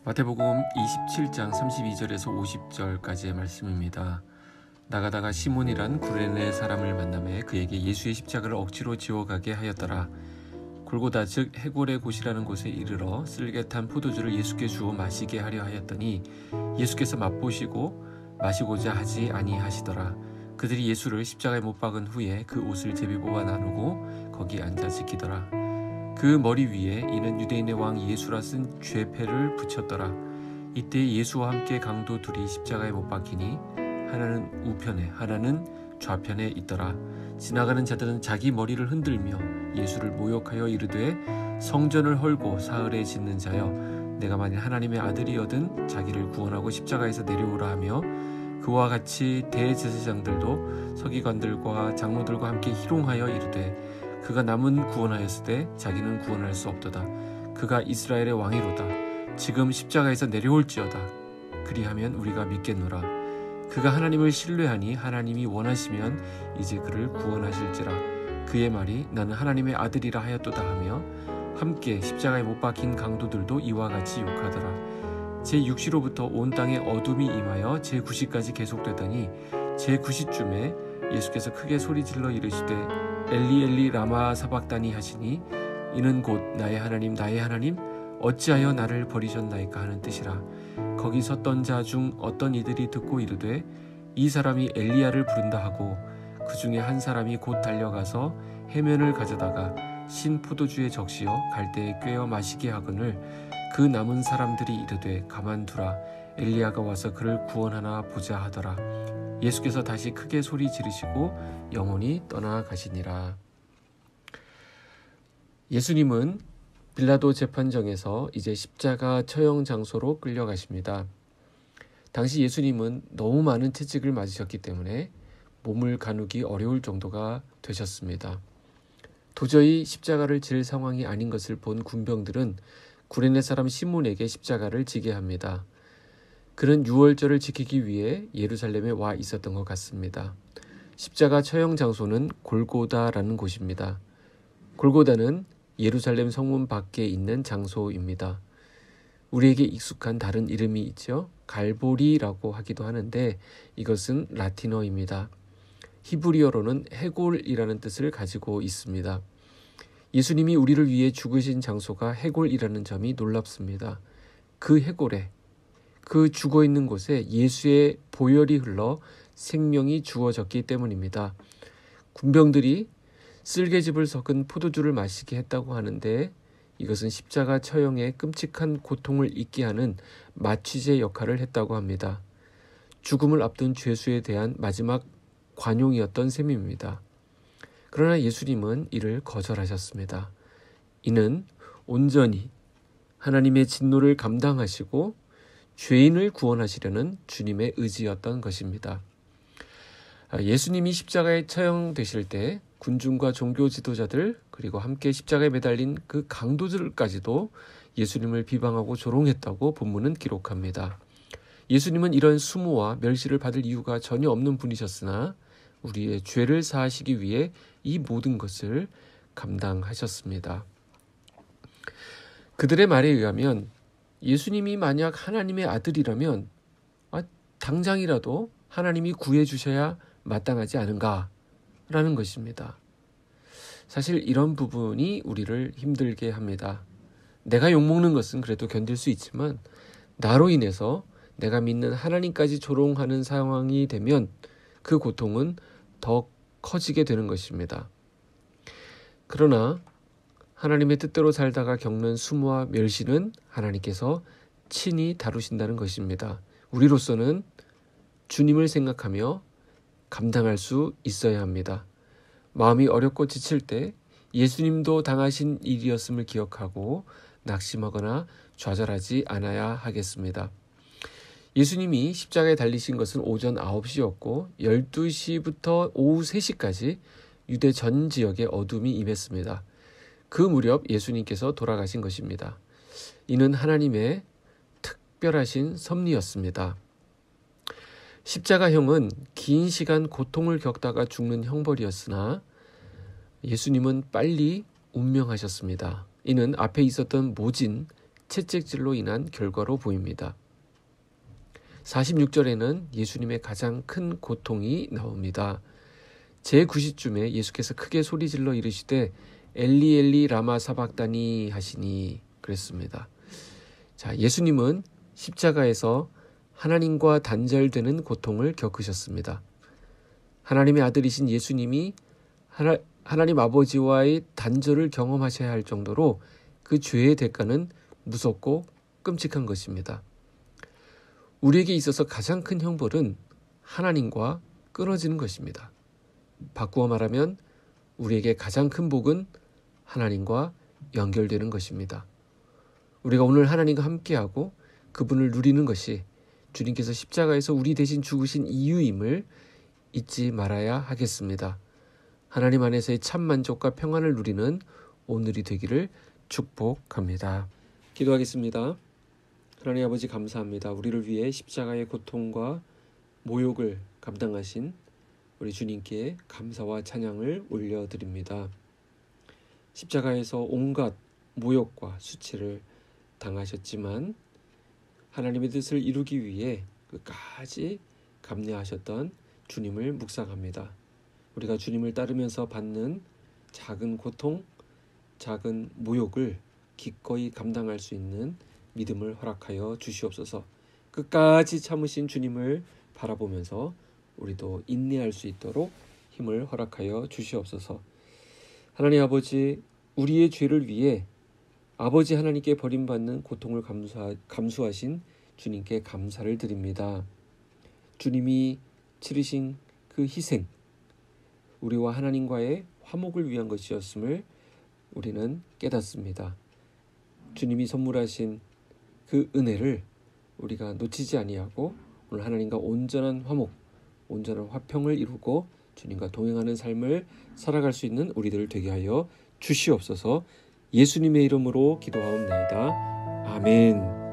마태복음 27장 32절에서 50절까지의 말씀입니다. 나가다가 시몬이란 구레네 사람을 만나매 그에게 예수의 십자가를 억지로 지어가게 하였더라. 골고다 즉 해골의 곳이라는 곳에 이르러 쓸개탄 포도주를 예수께 주어 마시게 하려 하였더니 예수께서 맛보시고 마시고자 하지 아니하시더라. 그들이 예수를 십자가에 못 박은 후에 그 옷을 제비 뽑아 나누고 거기 앉아 지키더라. 그 머리 위에 이는 유대인의 왕 예수라 쓴 죄패를 붙였더라. 이때 예수와 함께 강도 둘이 십자가에 못 박히니 하나는 우편에 하나는 좌편에 있더라. 지나가는 자들은 자기 머리를 흔들며 예수를 모욕하여 이르되 성전을 헐고 사흘에 짓는 자여 내가 만일 하나님의 아들이거든 자기를 구원하고 십자가에서 내려오라 하며 그와 같이 대제사장들도 서기관들과 장로들과 함께 희롱하여 이르되 그가 남은 구원하였으되 자기는 구원할 수 없도다. 그가 이스라엘의 왕이로다. 지금 십자가에서 내려올지어다. 그리하면 우리가 믿겠노라. 그가 하나님을 신뢰하니 하나님이 원하시면 이제 그를 구원하실지라. 그의 말이 나는 하나님의 아들이라 하였도다 하며 함께 십자가에 못 박힌 강도들도 이와 같이 욕하더라. 제6시로부터 온 땅에 어둠이 임하여 제9시까지 계속되더니 제9시쯤에 예수께서 크게 소리질러 이르시되 엘리 엘리 라마 사박다니 하시니 이는 곧 나의 하나님 나의 하나님 어찌하여 나를 버리셨나이까 하는 뜻이라. 거기 섰던 자 중 어떤 이들이 듣고 이르되 이 사람이 엘리야를 부른다 하고 그 중에 한 사람이 곧 달려가서 해면을 가져다가 신 포도주에 적시어 갈대에 꿰어 마시게 하거늘 그 남은 사람들이 이르되 가만두라 엘리야가 와서 그를 구원하나 보자 하더라. 예수께서 다시 크게 소리 지르시고 영원히 떠나가시니라. 예수님은 빌라도 재판정에서 이제 십자가 처형 장소로 끌려가십니다. 당시 예수님은 너무 많은 채찍을 맞으셨기 때문에 몸을 가누기 어려울 정도가 되셨습니다. 도저히 십자가를 질 상황이 아닌 것을 본 군병들은 구레네 사람 시몬에게 십자가를 지게 합니다. 그는 유월절을 지키기 위해 예루살렘에 와 있었던 것 같습니다. 십자가 처형 장소는 골고다라는 곳입니다. 골고다는 예루살렘 성문 밖에 있는 장소입니다. 우리에게 익숙한 다른 이름이 있죠. 갈보리라고 하기도 하는데 이것은 라틴어입니다. 히브리어로는 해골이라는 뜻을 가지고 있습니다. 예수님이 우리를 위해 죽으신 장소가 해골이라는 점이 놀랍습니다. 그 해골에 그 죽어있는 곳에 예수의 보혈이 흘러 생명이 주어졌기 때문입니다. 군병들이 쓸개즙을 섞은 포도주를 마시게 했다고 하는데 이것은 십자가 처형의 끔찍한 고통을 잊게 하는 마취제 역할을 했다고 합니다. 죽음을 앞둔 죄수에 대한 마지막 관용이었던 셈입니다. 그러나 예수님은 이를 거절하셨습니다. 이는 온전히 하나님의 진노를 감당하시고 죄인을 구원하시려는 주님의 의지였던 것입니다. 예수님이 십자가에 처형되실 때 군중과 종교 지도자들 그리고 함께 십자가에 매달린 그 강도들까지도 예수님을 비방하고 조롱했다고 본문은 기록합니다. 예수님은 이런 수모와 멸시를 받을 이유가 전혀 없는 분이셨으나 우리의 죄를 사하시기 위해 이 모든 것을 감당하셨습니다. 그들의 말에 의하면 예수님이 만약 하나님의 아들이라면 당장이라도 하나님이 구해주셔야 마땅하지 않은가라는 것입니다. 사실 이런 부분이 우리를 힘들게 합니다. 내가 욕먹는 것은 그래도 견딜 수 있지만 나로 인해서 내가 믿는 하나님까지 조롱하는 상황이 되면 그 고통은 더 커지게 되는 것입니다. 그러나 하나님의 뜻대로 살다가 겪는 수모와 멸시는 하나님께서 친히 다루신다는 것입니다. 우리로서는 주님을 생각하며 감당할 수 있어야 합니다. 마음이 어렵고 지칠 때 예수님도 당하신 일이었음을 기억하고 낙심하거나 좌절하지 않아야 하겠습니다. 예수님이 십자가에 달리신 것은 오전 9시였고 12시부터 오후 3시까지 유대 전 지역에 어둠이 임했습니다. 그 무렵 예수님께서 돌아가신 것입니다. 이는 하나님의 특별하신 섭리였습니다. 십자가형은 긴 시간 고통을 겪다가 죽는 형벌이었으나 예수님은 빨리 운명하셨습니다. 이는 앞에 있었던 모진 채찍질로 인한 결과로 보입니다. 46절에는 예수님의 가장 큰 고통이 나옵니다. 제9시쯤에 예수께서 크게 소리질러 이르시되 엘리 엘리 라마 사박다니 하시니 그랬습니다. 자, 예수님은 십자가에서 하나님과 단절되는 고통을 겪으셨습니다. 하나님의 아들이신 예수님이 하나님 아버지와의 단절을 경험하셔야 할 정도로 그 죄의 대가는 무섭고 끔찍한 것입니다. 우리에게 있어서 가장 큰 형벌은 하나님과 끊어지는 것입니다. 바꾸어 말하면 우리에게 가장 큰 복은 하나님과 연결되는 것입니다. 우리가 오늘 하나님과 함께하고 그분을 누리는 것이 주님께서 십자가에서 우리 대신 죽으신 이유임을 잊지 말아야 하겠습니다. 하나님 안에서의 참 만족과 평안을 누리는 오늘이 되기를 축복합니다. 기도하겠습니다. 하나님 아버지 감사합니다. 우리를 위해 십자가의 고통과 모욕을 감당하신 우리 주님께 감사와 찬양을 올려드립니다. 십자가에서 온갖 모욕과 수치를 당하셨지만 하나님의 뜻을 이루기 위해 끝까지 감내하셨던 주님을 묵상합니다. 우리가 주님을 따르면서 받는 작은 고통, 작은 모욕을 기꺼이 감당할 수 있는 믿음을 허락하여 주시옵소서. 끝까지 참으신 주님을 바라보면서 우리도 인내할 수 있도록 힘을 허락하여 주시옵소서. 하나님 아버지, 우리의 죄를 위해 아버지 하나님께 버림받는 고통을 감수하신 주님께 감사를 드립니다. 주님이 치르신 그 희생, 우리와 하나님과의 화목을 위한 것이었음을 우리는 깨닫습니다. 주님이 선물하신 그 은혜를 우리가 놓치지 아니하고 오늘 하나님과 온전한 화목, 온전한 화평을 이루고 주님과 동행하는 삶을 살아갈 수 있는 우리들 되게 하여 주시옵소서. 예수님의 이름으로 기도하옵나이다. 아멘.